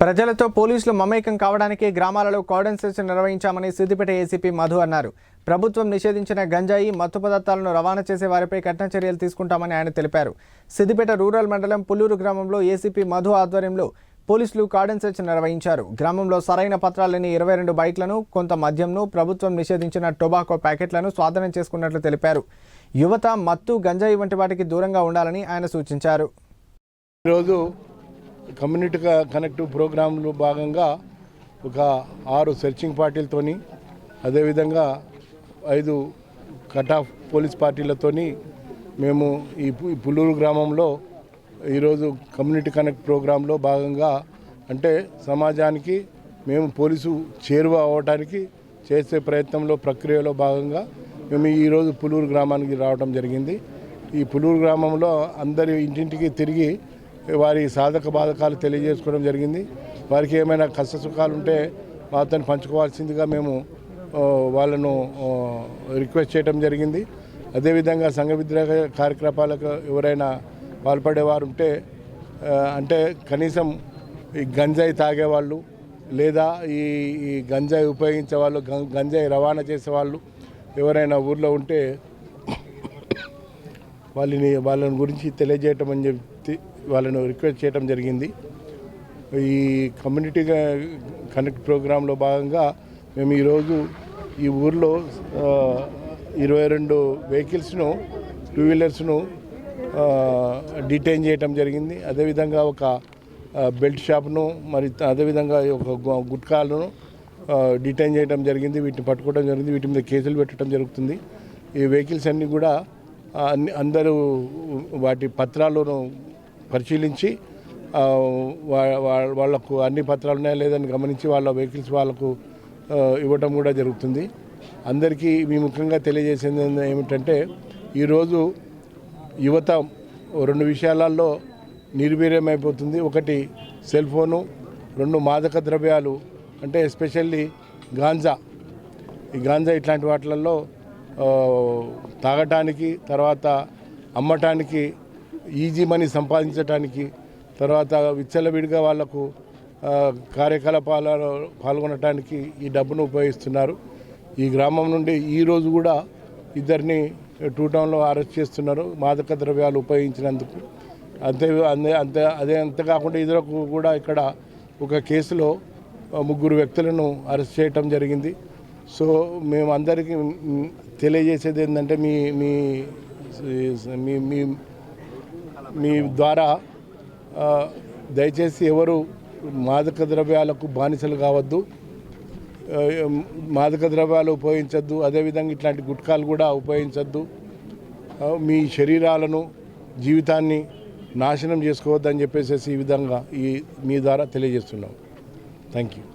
ప్రజలతో పోలీసులు మమేకం కావడానికి గ్రామాలలో కార్డన్ సెర్చ్ నిర్వహించామని సిద్దిపేట ఏసీపీ మధు అన్నారు. ప్రభుత్వం నిషేధించిన గంజాయి మత్తు పదార్థాలను రవాణా చేసే వారిపై కఠిన చర్యలు తీసుకుంటామని ఆయన తెలిపారు. సిద్దిపేట రూరల్ మండలం పుల్లూరు గ్రామంలో ఏసీపీ మధు ఆధ్వర్యంలో పోలీసులు కార్డన్ సెర్చ్ నిర్వహించారు. గ్రామంలో సరైన పత్రాలు లేని 22 బైక్లను, కొంత మద్యంను, ప్రభుత్వం నిషేధించిన టొబాకో ప్యాకెట్లను స్వాధీనం చేసుకున్నట్లు తెలిపారు. యువత మత్తు, గంజాయి వంటి వాటికి దూరంగా ఉండాలని ఆయన సూచించారు. ఈరోజు కమ్యూనిటీ కనెక్టివ్ ప్రోగ్రాంలో భాగంగా ఒక 6 సెర్చింగ్ పార్టీలతోని, అదేవిధంగా 5 కట్ ఆఫ్ పోలీస్ పార్టీలతోని మేము ఈ పుల్లూరు గ్రామంలో ఈరోజు కమ్యూనిటీ కనెక్ట్ ప్రోగ్రాంలో భాగంగా, అంటే సమాజానికి మేము పోలీసు చేరువ అవ్వడానికి చేసే ప్రయత్నంలో ప్రక్రియలో భాగంగా మేము ఈరోజు పుల్లూరు గ్రామానికి రావడం జరిగింది. ఈ పుల్లూరు గ్రామంలో అందరి ఇంటింటికి తిరిగి వారి సాధక బాధకాలు తెలియజేసుకోవడం జరిగింది. వారికి ఏమైనా కష్ట సుఖాలు ఉంటే మాతో పంచుకోవాల్సిందిగా మేము వాళ్ళను రిక్వెస్ట్ చేయడం జరిగింది. అదేవిధంగా సంఘ విద్రోహ కార్యకలాపాలకు ఎవరైనా పాల్పడేవారు ఉంటే, అంటే కనీసం ఈ గంజాయి తాగేవాళ్ళు లేదా ఈ గంజాయి ఉపయోగించే వాళ్ళు, గంజాయి రవాణా చేసేవాళ్ళు ఎవరైనా ఊర్లో ఉంటే వాళ్ళని గురించి తెలియజేయటం అని చెప్పి వాళ్ళను రిక్వెస్ట్ చేయడం జరిగింది. ఈ కమ్యూనిటీ కనెక్ట్ ప్రోగ్రాంలో భాగంగా మేము ఈరోజు ఈ ఊర్లో 22 వెహికల్స్ను, 2 వీలర్స్ను డిటైన్ చేయడం జరిగింది. అదేవిధంగా ఒక బెల్ట్ షాప్ను, మరి అదేవిధంగా ఒక గుట్కాలను డిటైన్ చేయడం జరిగింది. వీటిని పట్టుకోవడం జరిగింది. వీటి మీద కేసులు పెట్టడం జరుగుతుంది. ఈ వెహికల్స్ అన్నీ కూడా అందరూ వాటి పత్రాలను పరిశీలించి వాళ్లకు అన్ని పత్రాలు ఉన్నాయా లేదని గమనించి వాళ్ళ వెహికల్స్ వాళ్ళకు ఇవ్వడం కూడా జరుగుతుంది. అందరికీ మీ ముఖ్యంగా తెలియజేసేది ఏమిటంటే, ఈరోజు యువత 2 విషయాలలో నిర్వీర్యమైపోతుంది. ఒకటి సెల్ ఫోను, 2 మాదక ద్రవ్యాలు, అంటే ఎస్పెషల్లీ గాంజా. ఈ గాంజా ఇట్లాంటి వాటిలలో తాగటానికి, తర్వాత అమ్మటానికి, ఈజీ మనీ సంపాదించడానికి, తర్వాత విచ్చలవిడిగా వాళ్లకు కార్యకలాపాలలో పాల్గొనడానికి ఈ డబ్బును ఉపయోగిస్తున్నారు. ఈ గ్రామం నుండి ఈరోజు కూడా 2ని 2 టౌన్లో అరెస్ట్ చేస్తున్నారు మాదక ద్రవ్యాలు ఉపయోగించినందుకు. అంతేకాకుండా ఇతరులకు కూడా ఇక్కడ ఒక కేసులో 3 వ్యక్తులను అరెస్ట్ చేయటం జరిగింది. సో మేము అందరికీ తెలియజేసేది ఏంటంటే, మీ ద్వారా దయచేసి ఎవరు మాదక ద్రవ్యాలకు బానిసలు కావద్దు, మాదక ద్రవ్యాలు ఉపయోగించద్దు, అదేవిధంగా ఇట్లాంటి గుట్కాలు కూడా ఉపయోగించద్దు. మీ శరీరాలను, జీవితాన్ని నాశనం చేసుకోవద్దని చెప్పేసి ఈ విధంగా మీ ద్వారా తెలియజేస్తున్నాం. Thank you.